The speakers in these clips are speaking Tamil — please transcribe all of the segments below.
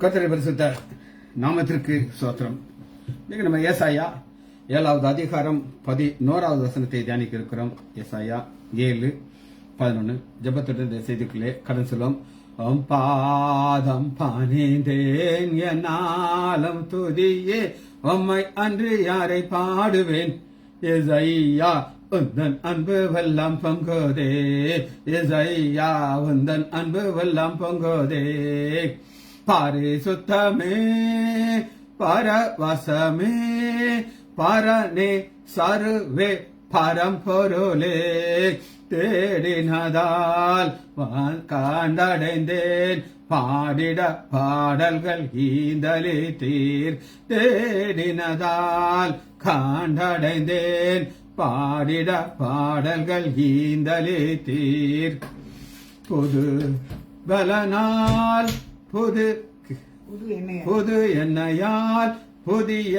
கர்த்தருடைய பரிசுத்த நாமத்திற்கு ஸ்தோத்திரம். இன்னைக்கு நம்ம ஏசாயா 7வது அதிகாரம் 11வது வசனத்தை தியானிக்க இருக்கிறோம். ஏசாயா 7:11. ஜெபத்துடன் இந்த செய்திக்குள்ளே கடன் சொல்லும். பாதம் பணிந்தேன் என்னாலும் துதியே உம்மை அன்று யாரை பாடுவேன். ஏசாயா உந்தன் அன்பு வெல்லாம் பொங்கோதே, ஏசாயா உந்தன் அன்பு வெல்லாம் பொங்கோதே. பரிசுத்தமே பரவசமே பரனே சருவே பரம்பொருளே, தேடினதால் கண்டடைந்தேன் பாடிட பாடல்கள் ஈந்தலே தீர். தேடினதால் கண்டடைந்தேன் பாடிட பாடல்கள் ஈந்தலே தீர். புது பலனால் புது எண்ணெயால் புதிய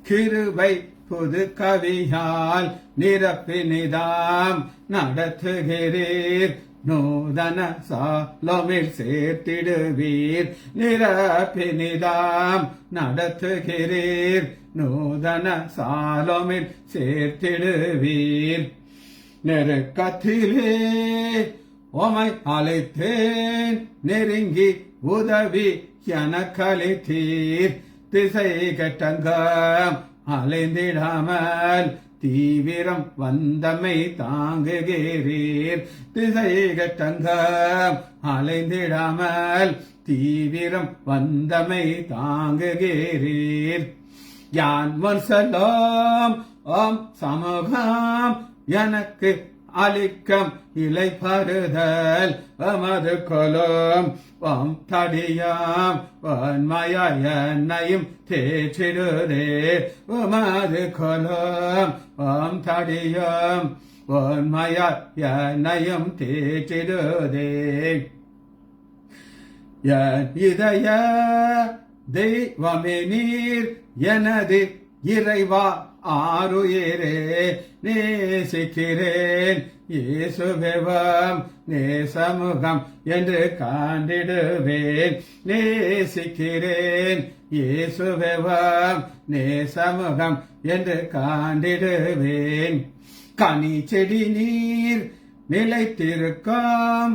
கிருபை புது கவியால் நிரப்பினிதாம் நடத்துகிறீர். நூதன சாலோமில் சேர்த்திடுவீர். நிரப்பினிதாம் நடத்துகிறீர். நூதன சாலோமில் சேர்த்திடுவீர். நெருக்கத்திலே உம்மை அழைத்தேன், நெருங்கி உதவி எனக்களித்தீர். திசை கெட்டங்கம் அலைந்திடாமல் தீவிரம் வந்தமை தாங்குகிறீர். திசை கெட்டங்கம் அலைந்திடாமல் தீவிரம் வந்தமை தாங்குகிறீர். யான் முன்செல்லும் ஓம் சமூகம் எனக்கு அளிக்கம் இலை பருதல் அமது கொலும் ஓம் தடியாம் வன்மயனையும் தேற்றிடுதே. உமது கொலும் ஓம் தடியாம் வன்மயனையும் தேற்றிடுதே. என் இதய தெய்வமே நீர் எனது இறைவா ஆருயிரே நேசிக்கிறேன். இயேசுவேவம் நேசமுகம் என்று காண்டிடுவேன். நேசிக்கிறேன் இயேசுவேவம் நேசமுகம் என்று காண்டிடுவேன். கனி செடி நீர் நிலைத்திருக்கும்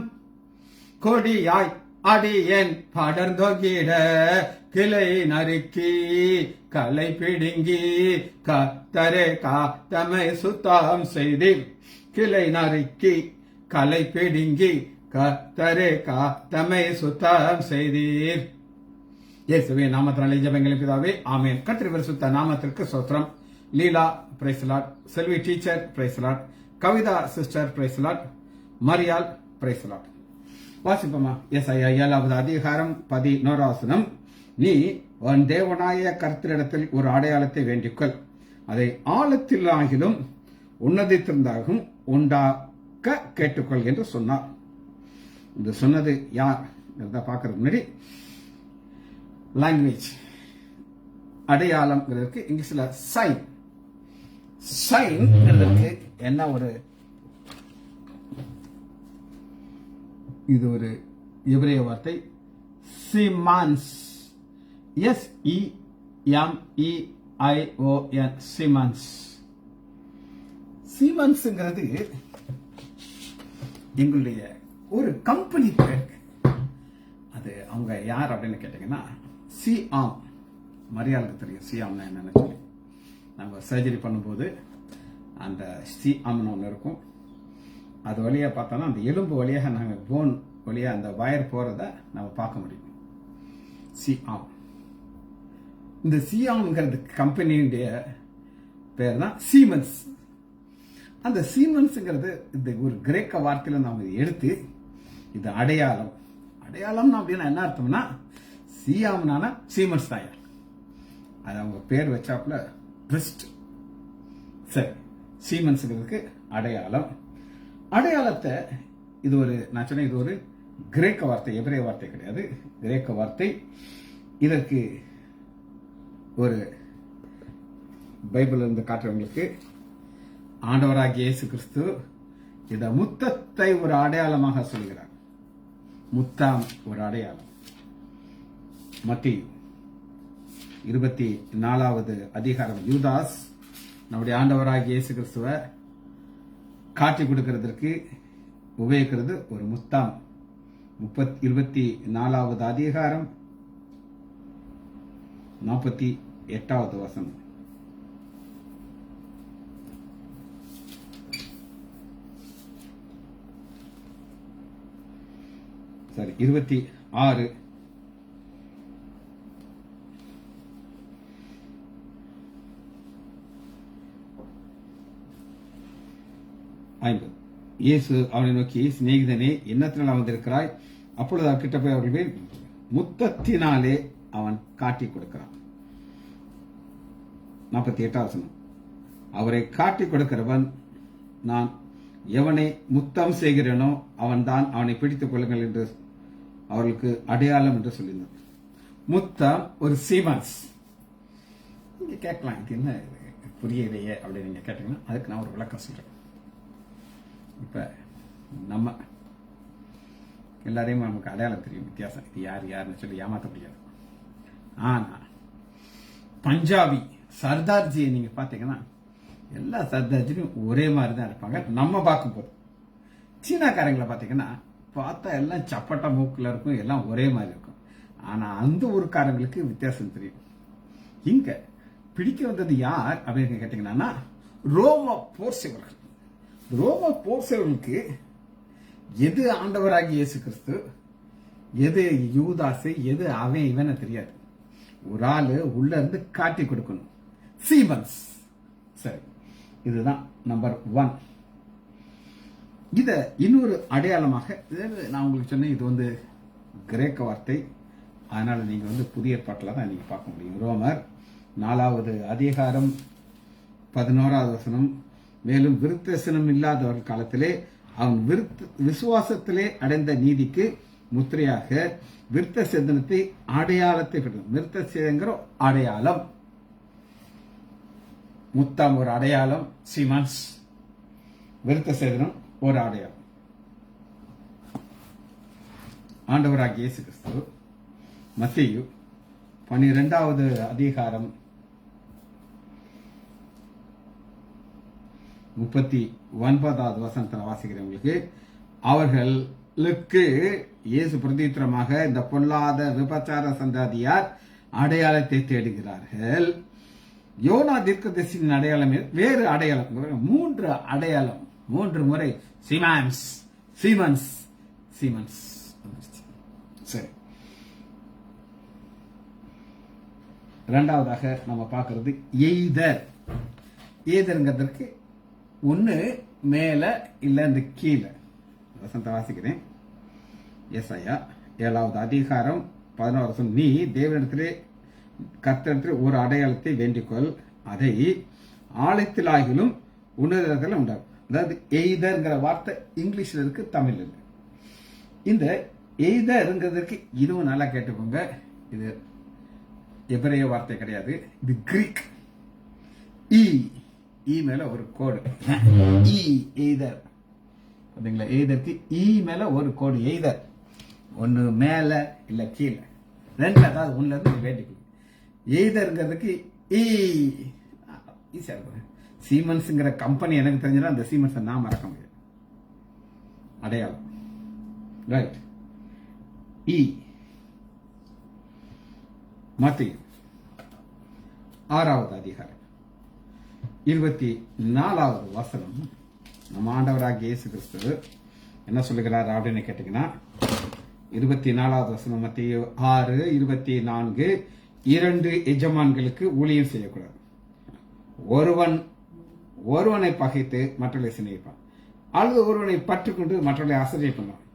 கொடியாய் அடியேன் படர்ந்தொங்கிட கிளை நறுக்கி களை பிடுங்கி கத்தரே காத்தமை சுத்தம் செய்தீர். கிளை நறுக்கி களை பிடுங்கி கத்தரே காத்தமை சுத்தம் செய்தீர். இயேசுவே நாமத்தினாலே ஜெபங்களின் பிதாவே, ஆமென். கர்த்தருடைய பரிசுத்த நாமத்திற்கு ஸ்தோத்திரம். Leela praise Lord, Selvi teacher praise Lord, Kavitha sister praise Lord, Mariyal praise Lord. வாசிப்போமா? ஏசாயா 7வது அதிகாரம் 11வது வசனம். நீ உன் தேவனாய கர்த்தரிடத்தில் ஒரு அடையாளத்தை வேண்டிக்கொள், அதை ஆழத்தில் ஆகிலும் உன்னதத்திலிருந்தாகவும் உண்டாக்க கேட்டுக்கொள் என்று சொன்னார். இது சொன்னது யார் பார்க்கறதுக்கு முன்னாடி லாங்குவேஜ் அடையாளம் இங்கிலீஷ்ல சைன். சைன் என்ன ஒரு இது ஒரு எபிரேய வார்த்தை சிமான்ஸ். SEMEION சிமான்ஸ். சிமான்ஸ்ங்கிறது எங்களுடைய ஒரு கம்பெனி பேர். அது அவங்க யார் அப்படின்னு கேட்டீங்கன்னா சிஆம். மரியாளுக்கு தெரியும் சிஆம்னா என்னன்னு சொல்லி. நம்ம சர்ஜரி பண்ணும்போது அந்த சிஆம்னு ஒன்று இருக்கும். அது வழியா பார்த்தோம்னா அந்த எலும்பு வழியாக நாங்கள் போன் வழியா அந்த வயர் போறத நம்ம பார்க்க முடியும். சிஆம். இந்த சிஆம்ங்கிறது கம்பெனியுடைய பேர் தான் சீமன்ஸ். அந்த சீமன்ஸ்ங்கிறது இந்த ஒரு கிரேக்க வார்த்தையில நாம எடுத்து இது அடையாளம். அடையாளம் அப்படின்னா என்ன அர்த்தம்னா சிஆம்னான சீமன்ஸ் தான். அது அவங்க பேர் வச்சாப்புல பெஸ்ட். சரி, சீமன்ஸ்ங்கிறதுக்கு அடையாளம். அடையாளத்தை இது ஒரு நான் சொன்னேன், இது ஒரு கிரேக்க வார்த்தை, எபிரேய வார்த்தை கிடையாது, கிரேக்க வார்த்தை. இதற்கு ஒரு பைபிள் இருந்து காட்டுறவங்களுக்கு ஆண்டவராகிய இயேசு கிறிஸ்து இத முத்தத்தை ஒரு அடையாளமாக சொல்கிறார். முத்தாம் ஒரு அடையாளம். மத்தேயு 24வது அதிகாரம். யூதாஸ் நம்முடைய ஆண்டவராகிய இயேசு கிறிஸ்துவை காட்டி கொடுக்கிறதுக்கு உபயோகிக்கிறது ஒரு முத்தாம். 24வது அதிகாரம் 48வது வசனம். சரி, 26. இயேசு அவனை நோக்கி, சிநேகிதனே, என்னத்தினால் வந்திருக்கிறாய்? அப்பொழுது அவர்கிட்ட போய் அவர்கள் முத்தத்தினாலே அவன் காட்டி கொடுக்கிறான். 48வது வசனம். அவரை காட்டி கொடுக்கிறவன், நான் எவனை முத்தம் செய்கிறேனோ அவன் தான், அவனை பிடித்துக் கொள்ளுங்கள் என்று அவர்களுக்கு அடையாளம் என்று சொல்லியிருந்தார். முத்தம் ஒரு சீமன்ஸ். நீங்க கேட்கலாம், இது என்ன புரியலையே அப்படின்னு நீங்க கேட்டீங்கன்னா அதுக்கு நான் ஒரு விளக்கம் சொல்றேன். இப்ப நம்ம எல்லாரையும் நமக்கு அடையாளம் தெரியும், வித்தியாசம். இது யாருன்னு சொல்லி ஏமாற்ற முடியாது. ஆனா பஞ்சாபி சர்தார்ஜியை நீங்க பாத்தீங்கன்னா எல்லா சர்தார்ஜியும் ஒரே மாதிரி தான் இருப்பாங்க நம்ம பார்க்கும்போது. சீனாக்காரங்களை பாத்தீங்கன்னா பார்த்தா எல்லாம் சப்பட்டா மூக்குல இருக்கும், எல்லாம் ஒரே மாதிரி இருக்கும். ஆனா அந்த ஊருக்காரங்களுக்கு வித்தியாசம் தெரியும். இங்க பிடிக்க வந்தது யார் அப்படின்னு கேட்டீங்கன்னா ரோம போர் சேவர்கள். ரோம போர் சேவர்களுக்கு எது ஆண்டவராகி இயேசு கிறிஸ்து, எது யூதாசு, எது அவன் இவன தெரியாது. ஒரு ஆளு உள்ள இருந்து காட்டி கொடுக்கணும். சீமன்ஸ். சரி, இதுதான் நம்பர் 1. இத இன்னொரு அடையாளமாக நான் உங்களுக்கு சொன்னேன், இது வந்து கிரேக்க வார்த்தை. அதனால நீங்க புதிய ஏற்பாட்டில் தான் நீங்க பார்க்க முடியும். ரோமர் 4வது அதிகாரம் 11வது வசனம். மேலும் விருத்தசனம் இல்லாதவர் காலத்திலே அவன் விசுவாசத்திலே அடைந்த நீதிக்கு முத்திரையாக விருத்த சேதனத்தை அடையாளத்தை பெற்றது. விருத்த சேதங்கிற அடையாளம், முத்தாம் ஒரு அடையாளம், சீமன்ஸ். விருத்த சேதனம் ஒரு அடையாளம். ஆண்டவராகிய இயேசு கிறிஸ்து மத்தேயு 12வது அதிகாரம் 39வது வசனத்தில் வாசிக்கிறவங்களுக்கு, அவர்களுக்கு இயேசு பிரதித்திரமாக, இந்த பொல்லாத விபச்சார சந்தாதியார் அடையாளத்தை தேடுகிறார்கள். யோனா தீர்க்கதரிசியின் அடையாளம் வேறு அடையாளம். 3 அடையாளம், 3 முறை சீமன்ஸ் சீமன்ஸ் சீமன்ஸ். சரி, இரண்டாவதாக நம்ம பார்க்கிறது எய்தர். எய்தர்ங்கிறதுக்கு ஒன்னு மேல இல்ல இந்த கீழே. வசனத்தை வாசிக்கிறேன். ஏசாயா 7வது அதிகாரம் 11வது வசனம். நீ தேவனிடத்திலே கர்த்தரிடத்திலே ஒரு அடையாளத்தை வேண்டிக்கொள், அதை ஆலயத்திலாகிலும் உன்னதத்தில் உண்டாகும். அதாவது எய்தர்ங்கிற வார்த்தை இங்கிலீஷ்ல இருக்கு, தமிழ்ல இருக்கு. இந்த எய்தர்ங்கிறதுக்கு இதுவும் நல்லா கேட்டுக்கோங்க, இது எபிரேய வார்த்தை கிடையாது, இது கிரீக். ஈ மேல ஒரு கோடு. எய்தர் பாத்தீங்களா? எய்தருக்கு ஈ மேல ஒரு கோடு. எய்தர் ஒன்னு மேல இல்ல கீழே, ரெண்டுல அதாவது ஒண்ணுல இருந்து வேண்டிக்கணும். எய்தர்ங்கிறதுக்கு ஈஸியா இருக்கும். சீமன்ஸ்ங்கிற கம்பெனி எனக்கு தெரிஞ்சதா அந்த சீமன்ஸை நான் மறக்க முடியாது. அடையாளம், ரைட். மத்தேயு 6வது அதிகாரம் 24வது வசனம். நம்ம ஆண்டவராகிய இயேசு கிறிஸ்து என்ன சொல்லுகிறார் அப்படின்னு கேட்டீங்கன்னா, 24வது வசனம் மத்தேயு 6:24. 2 எஜமான்களுக்கு ஊழியம் செய்யக்கூடாது. ஒருவனை பகைத்து மற்றவர்களை சிநேகிப்பான், அல்லது ஒருவனை பற்றுக்கொண்டு மற்றவர்களை அசட்டை பண்ணுவான்.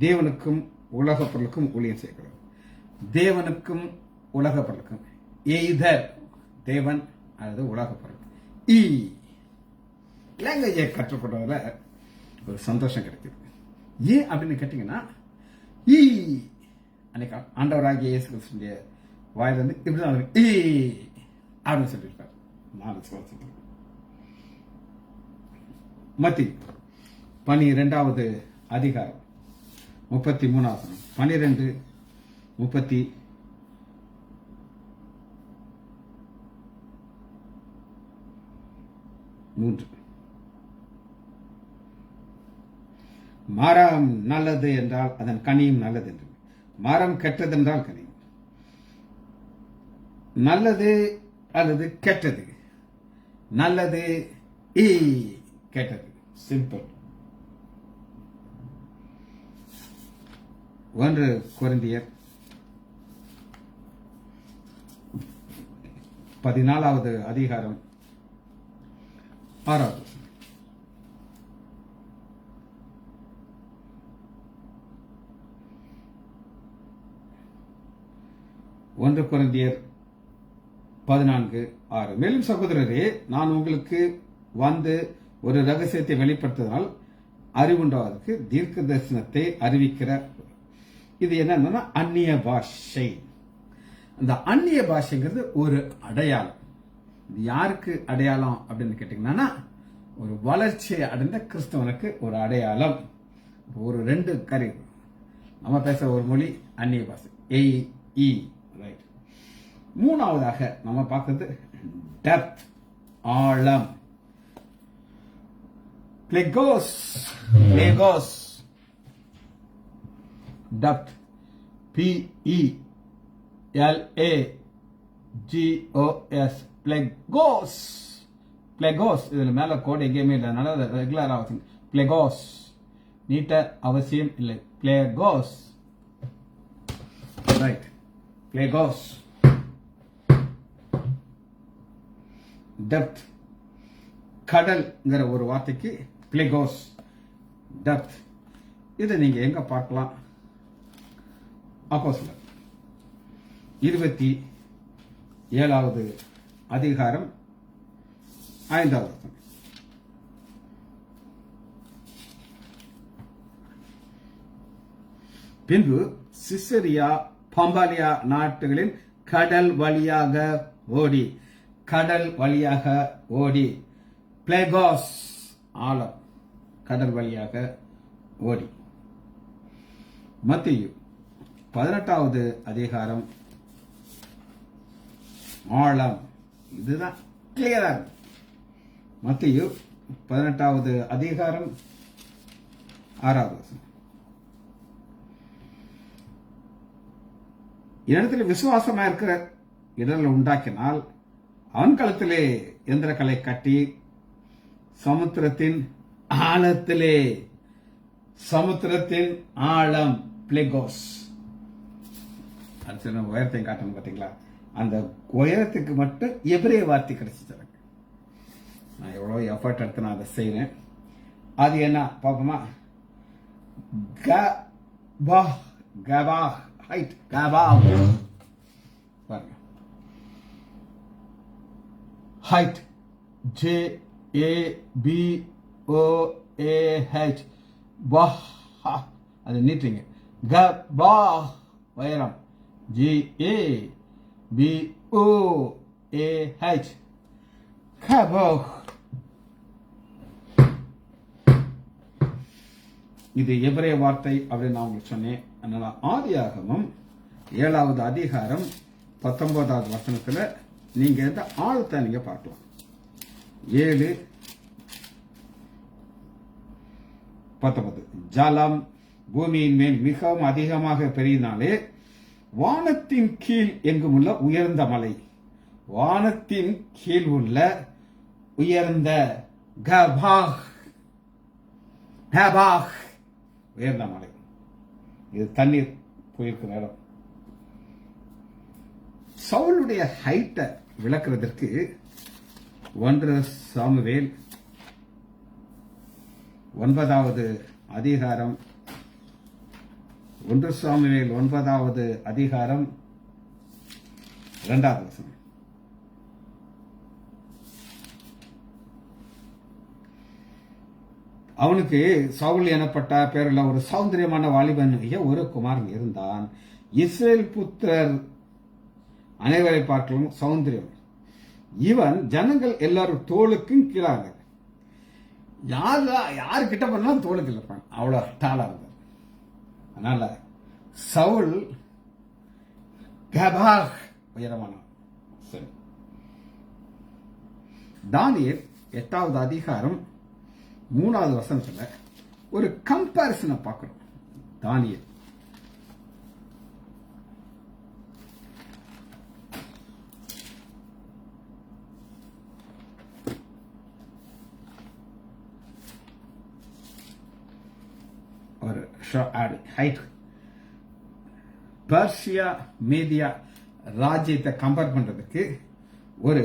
தேவனுக்கும் உலக பொருளுக்கும் ஊழியம் செய்யக்கூடாது. தேவனுக்கும் உலக பொருளுக்கும், எய்தர் தேவன் அல்லது உலக பொருள். லாங்குவேஜை கற்றுக்கொண்டதுல ஒரு சந்தோஷம் கிடைக்குது. ஏன் அப்படின்னு கேட்டீங்கன்னா, அன்னைக்கு ஆண்டவராகிய இயேசு கிறிஸ்துவின் வாயிலிருந்து இப்படிதான் அப்படின்னு சொல்லியிருக்காரு. 4 மத்தேயு 12வது அதிகாரம் 33வது 12:33. 3. மரம் நல்லது என்றால் அதன் கனியும் நல்லது என்று, மரம் கெட்டது என்றால் கனி. நல்லது அல்லது கெட்டது, நல்லது கெட்டது, சிம்பிள். 1 கொரிந்தியர் 14வது அதிகாரம் 6வது. 1 கொரிந்தியர் 14:6. மேலும் சகோதரரே, நான் உங்களுக்கு வந்து ஒரு ரகசியத்தை வெளிப்படுத்துவதால் அறிவுண்டாவதற்கு தீர்க்க தரிசனத்தை அறிவிக்கிற, இது என்னன்னா அந்நிய பாஷை. அந்த அந்நிய பாஷைங்கிறது ஒரு அடையாளம். இது யாருக்கு அடையாளம் அப்படின்னு கேட்டீங்கன்னா, ஒரு வளர்ச்சியை அடைந்த கிறிஸ்தவனுக்கு ஒரு அடையாளம். ஒரு 2 கருவி, நம்ம பேசுற ஒரு மொழி அந்நிய பாஷை, ரைட். 3வதாக நம்ம பார்க்கிறது டெப்த், ஆழம். பிளேகோஸ், டெப்த், PELAGOS, பிளேகோஸ். இதுல மேல கோட் எங்கேயுமே இல்லை, அதனால ரெகுலர் ஆகும். பிளேகோஸ் நீட்ட அவசியம் இல்லை. பிளேகோஸ், ரைட். பிளேகோஸ், டெப்த், கடல்ங்கிற ஒரு வார்த்தைக்கு பிளேகோஸ், டெப்த். இதை நீங்க எங்க பார்க்கலாம்? அப்போஸ்தலர் 27வது அதிகாரம் 5வது வசனம். பின்பு சிசரியா பம்பாலியா நாட்டுகளின் கடல் வழியாக ஓடி பிளேகோஸ், ஆழம், கடல் வழியாக ஓடி. மத்தேயு 18வது அதிகாரம், ஆழம். இதுதான் கிளியரா. மத்தேயு 18வது அதிகாரம் 6வது வசனம். இடத்துல விசுவாசமா இருக்கிற இடர்கள் உண்டாக்கினால் அவன் களத்திலே எந்திரக்கலை கட்டி சமுத்திரத்தின் ஆழம், பிளேகோஸ். உயரத்தையும் காட்டணும் பாத்தீங்களா? அந்த உயரத்துக்கு மட்டும் எபிரேய வார்த்தை கிடைச்சிச்சு. நான் எவ்வளவு எஃபர்ட் எடுத்து நான் அதை செய்யறேன். அது என்ன பாப்போமா? ஹைட், பாருங்க. ஹைட், JABOAH, அது நீட்டுங்க. உயரம், GABOAH, இது எபிரேய வார்த்தை அப்படின்னு நான் உங்களுக்கு சொன்னேன். அதனால ஆதியாகமம் 7வது அதிகாரம் 19வது வசனத்துல நீங்க இந்த ஆழத்தை நீங்க பார்க்கலாம். 7:19. ஜலம் பூமியின் மேல் மிகவும் அதிகமாக பெரியினாலே வானத்தின் கீழ் எங்கும் உள்ள உயர்ந்த மலை, வானத்தின் கீழ் உள்ள உயர்ந்த உயர்ந்த மலை. இது தண்ணீர் போயிருக்கிற இடம். சவுலுடைய ஹைட்டை விளக்குறதற்கு 1 சாமுவேல் 9வது அதிகாரம் 1 சாமுவேல் 9வது அதிகாரம் 2வது வசனம். அவனுக்கு சவுல் எனப்பட்ட பேருள்ள ஒரு சௌந்தரியமான வாலிபனுடைய ஒரு குமாரன் இருந்தான். இஸ்ரேல் புத்திரர் அனைவரை பார்க்கலும் சௌந்தரியம். இவன் ஜனங்கள் எல்லாரும் தோளுக்கும் கீழாக, யாரு கிட்ட பண்ணாலும் தோளுக்கு இருப்பான், அவ்வளவு டாலா இருந்தார். அதனால சவுல் உயரமான. சரி, தானியேல் 8வது அதிகாரம் 3வது வசனத்துல ஒரு கம்பாரிசனை பார்க்கிறோம். தானியேல் ஒரு ஹைட் பர்ஷியா மேதியா ராஜ்யத்தை கம்பேர் பண்றதுக்கு ஒரு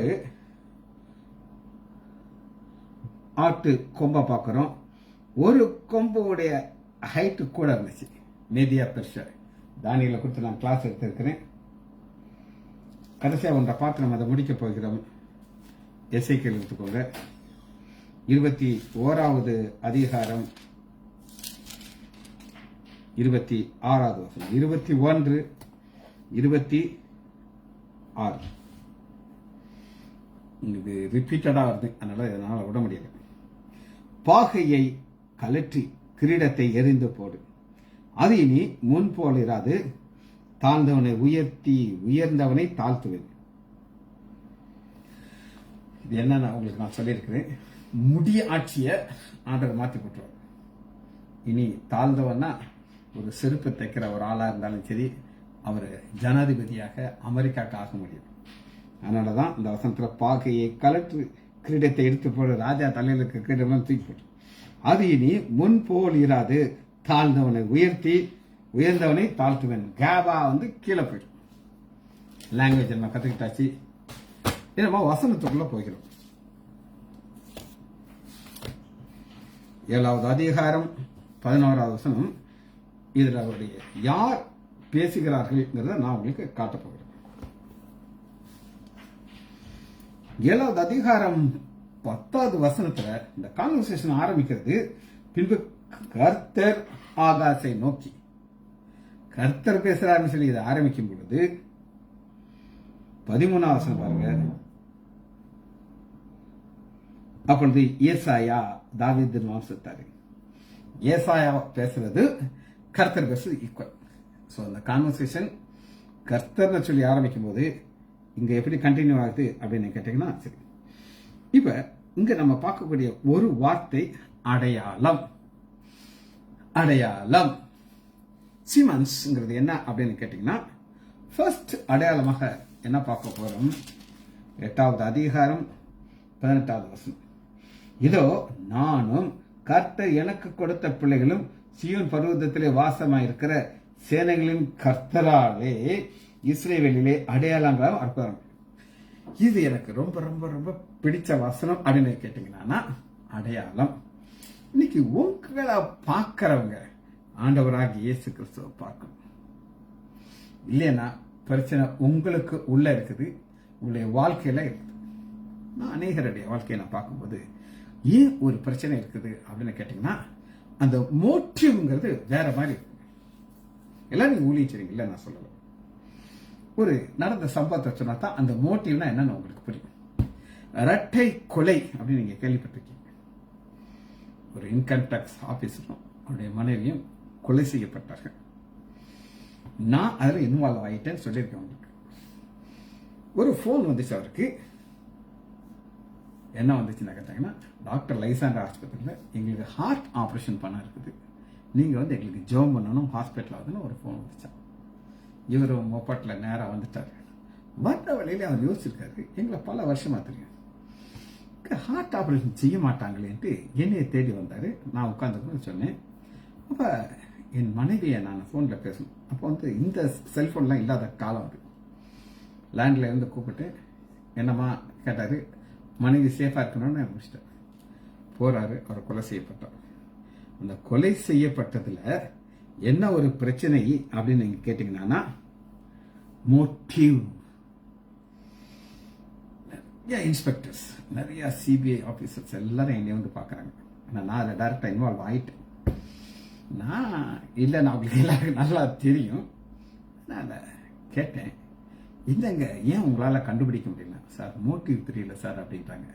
ஆட்டு கொம்பை பார்க்கிறோம். ஒரு கொம்புடைய ஹைட்டு கூட இருந்துச்சு. மேதியா பெர்ஷியா தானியேலை குறித்து நான் கிளாஸ் எடுத்திருக்கிறேன். கடைசியாக ஒன்றை பார்த்து நம்ம அதை முடிக்க போகிறோம். எசேக்கியேல் எடுத்துக்கோங்க. 21வது அதிகாரம் 26வது வசனம். 21, 26 இது ரிப்பீட்டடா வருது, அதனால இதனால விட முடியல. பாகையை கலற்றி கிரீடத்தை எறிந்து போடு, அது இனி முன் போல் இராது, தாழ்ந்தவனை உயர்த்தி உயர்ந்தவனை தாழ்த்துவேன். இது என்ன உங்களுக்கு நான் சொல்லியிருக்கிறேன். முடிய ஆட்சியை ஆண்டவர் மாற்றி போட்டுருவார். இனி தாழ்ந்தவன்னா ஒரு செருப்பு தைக்கிற ஒரு ஆளா இருந்தாலும் சரி, அவர் ஜனாதிபதியாக அமெரிக்காவுக்கு ஆக முடியும். அதனாலதான் இந்த வசனத்துல பாகையை கலற்று கிரீடத்தை எடுத்து போடு, ராஜா தலையில இருக்க கிரீடம் தூக்கி போட்டு, அது இனி முன் போல் இராது, தாழ்ந்தவனை உயர்த்தி உயர்ந்தவனை தாழ்த்துவேன். கேபா கீழே போயிடும். லாங்குவேஜ் நம்ம கத்துக்கிட்டாச்சு. நம்ம வசனத்துக்குள்ள போகிறோம். 7வது அதிகாரம் 11வது வசனம். இதுல அவருடைய யார் பேசுகிறார்கள் நான் உங்களுக்கு காட்டப் போகிறேன். 7வது அதிகாரம் 10வது வசனத்துல இந்த கான்வர்சேஷன் ஆரம்பிக்கிறது. பின்பு கர்த்தர் ஆகாசை நோக்கி, கர்த்தர் பேசுறாருன்னு சொல்லி இதை ஆரம்பிக்கும் பொழுது 13வது வசனம் பாருங்க. அப்பொழுது ஏசாயா தாவீதின் வம்சத்தாரு. ஏசாயா பேசுறது கர்த்தர் பேசுறது ஈக்குவல். ஸோ அந்த கான்வர்சேஷன் கர்த்தர்னு சொல்லி ஆரம்பிக்கும் போது இங்க எப்படி கண்டினியூ ஆகுது அப்படின்னு கேட்டீங்கன்னா சரி. இப்ப இங்க நம்ம பார்க்கக்கூடிய ஒரு வார்த்தை அடையாளம். அடையாளம் சீமன்ஸ்ங்கிறது என்ன அப்படின்னு கேட்டீங்கன்னா, ஃபர்ஸ்ட் அடையாளமாக என்ன பார்க்க போறோம்? 8வது அதிகாரம் 18வது வசனம். இதோ நானும் கர்த்தர் எனக்கு கொடுத்த பிள்ளைகளும் சீயோன் பர்வதத்திலே வாசமாயிருக்கிற சேனைகளின் கர்த்தராலே இஸ்ரவேலிலே அடையாளங்களாக அற்புதம். இது எனக்கு ரொம்ப ரொம்ப ரொம்ப பிடிச்ச வசனம் அப்படின்னு கேட்டீங்கன்னா, அடையாளம். இன்னைக்கு உங்களை பார்க்கிறவங்க ஆண்டவராக இயேசு கிறிஸ்துவை பார்க்கணும். இல்லைன்னா பிரச்சனை உங்களுக்கு உள்ள இருக்குது, உங்களுடைய வாழ்க்கையில இருக்குது. நான் அநேகருடைய வாழ்க்கையை நான் பார்க்கும்போது ஏன் ஒரு பிரச்சனை இருக்குது அப்படின்னு கேட்டீங்கன்னா, அந்த மோட்டிவ்ங்கிறது வேற மாதிரி இருக்கு. எல்லாம் நீங்க ஊழியறீங்க இல்ல, நான் சொல்லல. ஒரு நடந்த சம்பவத்தை சொன்னா தான் அந்த மோட்டிவ்னா என்னன்னு உங்களுக்கு புரியும். இரட்டை கொலை அப்படின்னு நீங்க கேள்விப்பட்டிருக்கீங்க. ஒரு இன்கம் டாக்ஸ் ஆபீசரும் அவருடைய மனைவியும் கொலை செய்யப்பட்டார்கள். நான் அதில் இன்வால்வ் ஆகிட்டேன்னு சொல்லியிருக்கேன் உங்களுக்கு. ஒரு ஃபோன் வந்துச்சு அவருக்கு. என்ன வந்துச்சுன்னா கேட்டாங்கன்னா, டாக்டர் லைசாண்டர் ஆஸ்பத்திரியில் எங்களுக்கு ஹார்ட் ஆப்ரேஷன் பண்ண இருக்குது, நீங்கள் எங்களுக்கு ஜோம் பண்ணணும், ஹாஸ்பிட்டல் ஆகுதுன்னு ஒரு ஃபோன் வந்துச்சா. இவர் மொப்பாட்டில் நேராக வந்துட்டார். வந்த வழியில் அவர் யோசிச்சிருக்காரு, எங்களை பல வருஷமாக தெரியும், ஹார்ட் ஆப்ரேஷன் செய்ய மாட்டாங்களேன்ட்டு என்னையை தேடி வந்தார். நான் உட்காந்துக்கணும்னு சொன்னேன். அப்போ என் மனைவியை நான் ஃபோனில் பேசணும். அப்போ இந்த செல்ஃபோன்லாம் இல்லாத காலம் அது. லேண்டில் இருந்து கூப்பிட்டு என்னம்மா கேட்டார். மனைவி சேஃபாக இருக்கணும்னு முடிச்சிட்டார். போறாரு, அவர் கொலை செய்யப்பட்டார். அந்த கொலை செய்யப்பட்டதுல என்ன ஒரு பிரச்சனை அப்படின்னு நீங்க கேட்டீங்கன்னா, மோட்டிவ். நிறைய இன்ஸ்பெக்டர்ஸ், நிறைய சிபிஐ ஆபீசர்ஸ் எல்லாரும் என்னை பார்க்கறாங்க. நான் அதில் டைரக்டா இன்வால்வ் ஆயிட்டேன். நான் இல்லை, நான் அவங்களுக்கு எல்லாருக்கும் நல்லா தெரியும். நான் கேட்டேன், இல்லைங்க ஏன் உங்களால கண்டுபிடிக்க முடியல? சார் மோட்டிவ் தெரியல சார் அப்படின்றாங்க.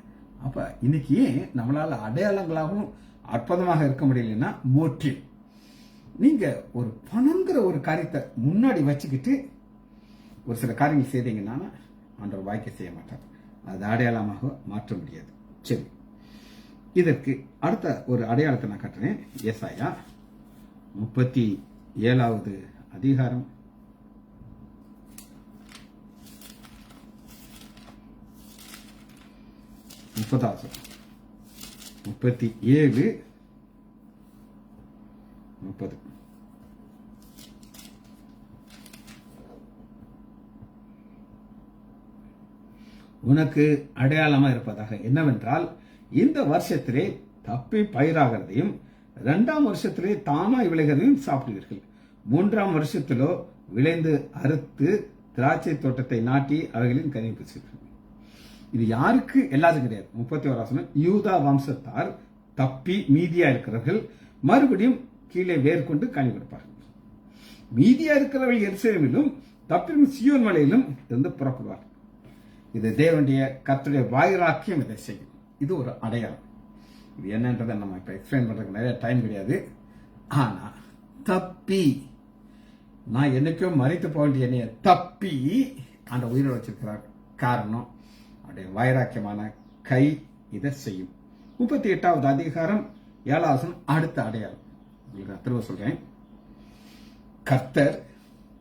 அப்ப இன்னைக்கு ஏன் நம்மளால அடையாளங்களாகவும் அற்புதமாக இருக்க முடியலன்னா மோட்டிவ். நீங்க ஒரு பணங்கிற ஒரு காரியத்தை முன்னாடி வச்சுக்கிட்டு ஒரு சில காரியங்கள் செய்தீங்கன்னா ஆண்டவர் வாய்க்க செய்ய மாட்டார். அது அடையாளமாக மாற்ற முடியாது. சரி, இதற்கு அடுத்த ஒரு அடையாளத்தை நான் காட்டுறேன். ஏசாயா 37வது அதிகாரம் 30 37 30. உனக்கு அடையாளமா இருப்பதாக என்னவென்றால், இந்த வருஷத்திலே தப்பி பயிராகிறதையும் 2ஆம் வருஷத்திலே தானாய் விளைகிறதையும் சாப்பிடுவீர்கள். 3ஆம் வருஷத்திலோ விளைந்து அறுத்து திராட்சை தோட்டத்தை நாட்டி அவைகளின் கனி புசிப்பீர்கள். இது யாருக்கு? எல்லாத்துக்கும் கிடையாது. 31 யூதா வம்சத்தார் தப்பி மீதியா இருக்கிறவர்கள் மறுபடியும் கீழே வேர் கொண்டு கனி கொடுப்பார்கள். மீதியா இருக்கிறவர்கள் எருசலேமிலும் தப்பி சியோன் மலையிலும் இருந்து புறப்படுவார்கள். இது தேவனுடைய கர்த்தருடைய வைராக்கியம் இதை செய்யும். இது ஒரு அடையாளம். இது என்னன்றதை நம்ம இப்ப எக்ஸ்பிளைன் பண்றதுக்கு நிறைய டைம் கிடையாது. ஆனா தப்பி, நான் என்னைக்கோ மறித்து போக வேண்டிய என்னைய தப்பி அந்த உயிரோடு வச்சிருக்கிறார். காரணம் அவருடைய வைராக்கியமான கை இதை செய்யும். 38வது அதிகாரம் 7வது அடுத்த அடையாளம் உங்களுக்கு நான் திரும்ப சொல்றேன். கர்த்தர்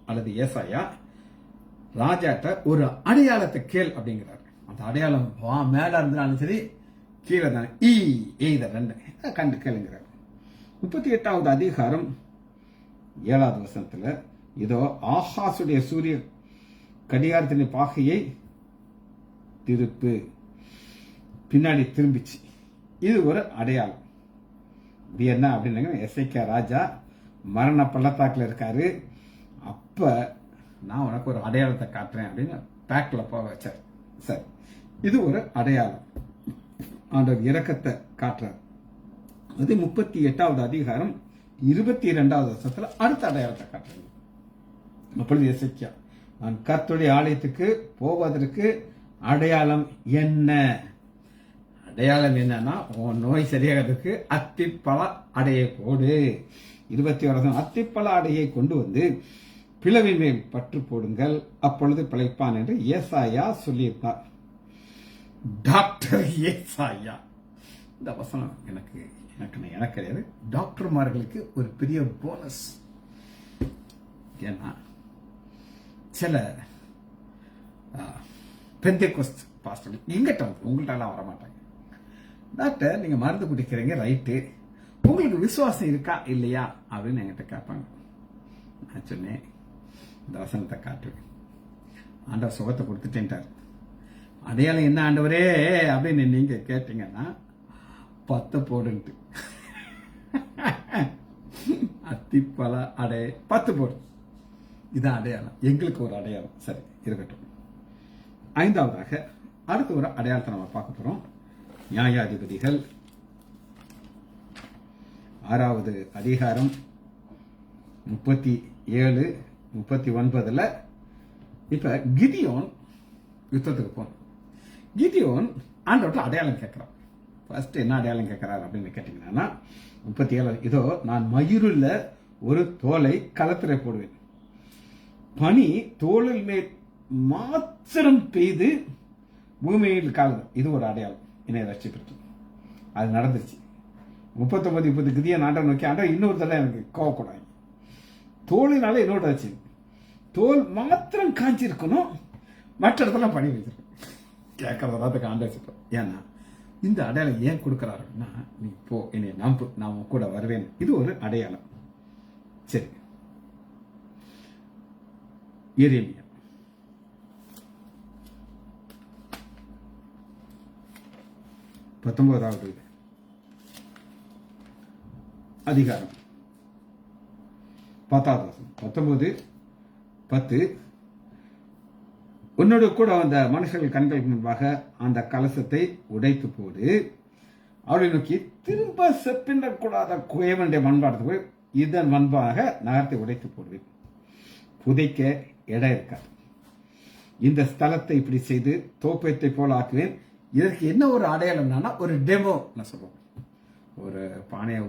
அல்லது ஏசாயா ராஜாட்ட ஒரு அடையாளத்தை கேள் அப்படிங்கிறார். அந்த அடையாளம் மேல இருந்தாலும் சரி கீழே தானே இத ரெண்டு கண்டு கேளுங்கிறார். 38வது அதிகாரம் 7வது வசனத்துல, இதோ ஆகாசுடைய சூரிய கடிகாரத்தின் பாகையை திருப்பு, பின்னாடி திரும்பிச்சு. இது ஒரு அடையாளம். இது என்ன அப்படின்னாங்க, எசேக்கியா ராஜா மரண பள்ளத்தாக்குல இருக்காரு. அப்ப நான் உனக்கு ஒரு அடையாளத்தை காட்டுறேன் அப்படின்னு பேக்ல போக வச்சார். சரி, இது ஒரு அடையாளம். ஆண்டவர் இரக்கத்தை காட்டுறார். அது 38வது அதிகாரம் 22வது வருஷத்துல அடுத்த அடையாளத்தை காட்டுறாங்க. அப்பொழுது எசேக்கியா, நான் கர்த்தருடைய ஆலயத்துக்கு போவதற்கு அடையாளம் என்ன? அடையாளம் என்னன்னா, உன் நோய் சரியாகிறதுக்கு அத்திப்பழ அடையை போடு. 21 அத்திப்பழ அடையை கொண்டு வந்து பிளவின் மேல் பற்று போடுங்கள், அப்பொழுது பிழைப்பான் என்று ஏசாயா சொல்லியிருந்தார். டாக்டர் ஏசாயா. இந்த வசனம் எனக்கு கிடையாது, டாக்டர்மார்களுக்கு ஒரு பெரிய போனஸ். ஏன்னா சில பெந்தேகோஸ்ட் பாஸ்டர்கள் எங்கிட்ட வந்து உங்கள்கிட்ட எல்லாம் வரமாட்டாங்க. டாக்டர், நீங்க மருந்து குடிக்கிறீங்க, ரைட்டு, உங்களுக்கு விசுவாசம் இருக்கா இல்லையா அப்படின்னு என்கிட்ட கேட்பாங்க. நான் சொன்னேன், இந்த வசனத்தை காட்டுவேன். ஆண்டவர் சுகத்தை கொடுத்துட்டேன்ட்டார். அடையாளம் என்ன ஆண்டவரே அப்படின்னு நீங்க கேட்டீங்கன்னா 10 போடுன்ட்டு. அத்திப்பழ அடை 10 போடு. இதான் அடையாளம். எங்களுக்கு ஒரு அடையாளம். சரி, இருக்கட்டும். 5வதாக அடுத்த ஒரு அடையாளத்தை நம்ம பார்க்க போறோம். நியாயாதிபதிகள் 6வது அதிகாரம் 37, 39 இப்ப கிதியோன் யுத்தத்துக்கு போன கிதியோன் ஆண்டவர்கிட்ட அடையாளம் கேட்கிறான். ஃபர்ஸ்ட் என்ன அடையாளம் கேட்கிறார் அப்படின்னு கேட்டீங்கன்னா 37, இதோ நான் மயிருள்ள ஒரு தோலை களத்திலே போடுவேன், பனி தோளில் மேல் மாத்திரம் பெய்து பூமியில் காலது. இது ஒரு அடையாளம், என்னை ரட்சிப்பிற்கு. அது நடந்துருச்சு. 39, 30 கிதியோன் ஆண்டவன் நோக்கி, ஆண்டவன் இன்னொரு தடவை எனக்கு கோவக்கூடாது, தோளினால என்னோட ஆச்சு, தோல் மாத்திரம் காஞ்சிருக்கணும், மற்ற இடத்துல பணி வச்சிருக்கணும். கேட்கறதுக்கு ஆண்டவர். ஏன்னா இந்த அடையாளம் ஏன் கொடுக்கிறாருன்னா, நீ போ, என்னை நம்பு, நான் உன் கூட வருவேன். இது ஒரு அடையாளம். சரி, எரேமியா 19வது அதிகாரம் 10வது வசனம். 19:10, உன்னோடு கூட வந்த மனுஷர்கள் கண்களுக்கு முன்பாக அந்த கலசத்தை உடைத்து போடு, அவளை நோக்கி திரும்ப செப்பிடக்கூடாத குயவனுடைய மண்பாடத்தை போய் இதன் மண்பாக நகரத்தை உடைத்து போடுவேன், புதைக்க இடம் இருக்காது. இந்த ஸ்தலத்தை இப்படி செய்து தோப்பத்தை போல ஆக்குவேன். இதற்கு என்ன ஒரு அடையாளம்னா, ஒரு டெமோ நான் சொல்லுவோம். ஒரு பானையை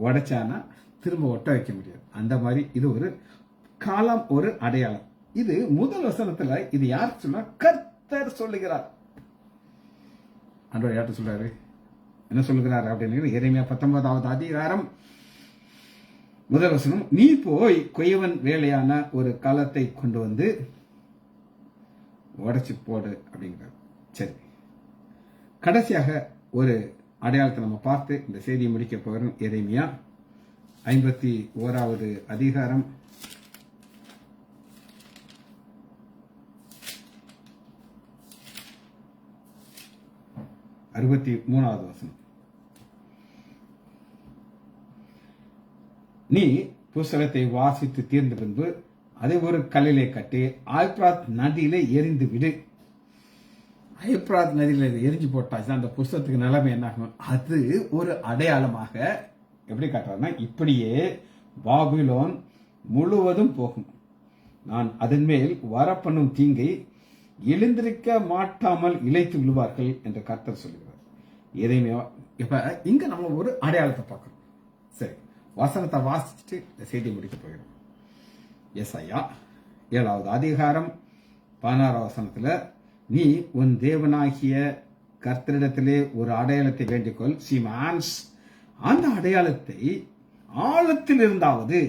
உடைச்சானா திரும்ப ஒட்ட வைக்க முடியாது. அந்த மாதிரி இது ஒரு காலம், ஒரு அடையாளம். இது முதல் வசனத்துல இது யார் சொன்னா, கர்த்தர் சொல்லுகிறார். ஆண்டவர் யார்கிட்ட சொல்றாரு? என்ன சொல்கிறார் அப்படின்னு எரேமியா 19வது அதிகாரம் முதல் வசனம், நீ போய் கொய்வன் வேலையான ஒரு களத்தை கொண்டு வந்து உடைச்சு போடு அப்படிங்கிறார். சரி, கடைசியாக ஒரு அடையாளத்தை நம்ம பார்த்து இந்த செய்தியை முடிக்க போகிறோம். எரேமியா 51வது அதிகாரம் 63வது வசனம். நீ புஸ்தகத்தை வாசித்து தீர்ந்த பின்பு அதை ஒரு கல்லிலே கட்டி ஐப்ராத் நதியில எரிந்து விடு. ஐப்ராத் நதியில எரிஞ்சு போட்டாச்சுன்னா அந்த புஸ்தகத்துக்கு நிலைமை என்ன ஆகும்? அது ஒரு அடையாளமாக எப்படி காட்டுறாருன்னா, இப்படியே பாபிலோன் முழுவதும் போகும், நான் அதன் மேல் வரப்பண்ணும் தீங்கை எழுந்திருக்க மாட்டாமல் இழைத்து விழுவார்கள் என்று கர்த்தர் சொல்லுகிறார். எதையுமே இப்ப இங்க நம்ம ஒரு அடையாளத்தை பார்க்கணும். சரி, வசனத்தை வாசிச்சுட்டு இந்த செய்தியை முடிக்க போகிறோம். ஏசாயா 7வது அதிகாரம் 16வது வசனத்துல, நீ உன் தேவனாகிய கர்த்தரிடத்திலே ஒரு அடையாளத்தை வேண்டிக்கொள், சீமான்ஸ், அந்த அடையாளத்தை ஆழத்தில் இருந்தாவது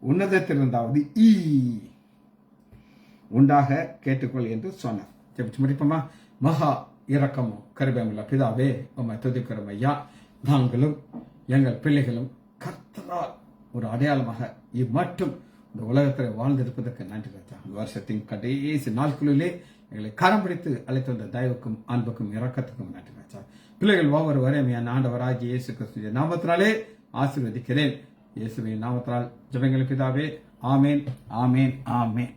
உன்னதத்தில் இருந்தாவது உண்டாக கேட்டுக்கொள் என்று சொன்னார். ஜெபிச்சு முடிப்போமா? மகா இரக்கமும் கருபையுமுள்ள பிதாவே, உம்மை துதிக்கிறோம் ஐயா. நாங்களும் எங்கள் பிள்ளைகளும் கர்த்தரால் ஒரு அடையாளமாக இம்மட்டும் இந்த உலகத்தில் வாழ்ந்திருப்பதற்கு நன்றி ராஜா. இந்த வருஷத்தின் கடைசி நாட்களிலே எங்களை கரம் பிடித்து அழைத்து வந்த தயவுக்கும் அன்புக்கும் இரக்கத்துக்கும் நன்றி ராஜா. பிள்ளைகள் ஒவ்வொருவரையும் என் ஆண்டவராகிய இயேசு கிறிஸ்துவின் நாமத்தினாலே ஆசீர்வதிக்கிறேன். இயேசுவின் நாமத்தினால் ஜெபங்கள் பிதாவே. ஆமேன், ஆமேன், ஆமேன்.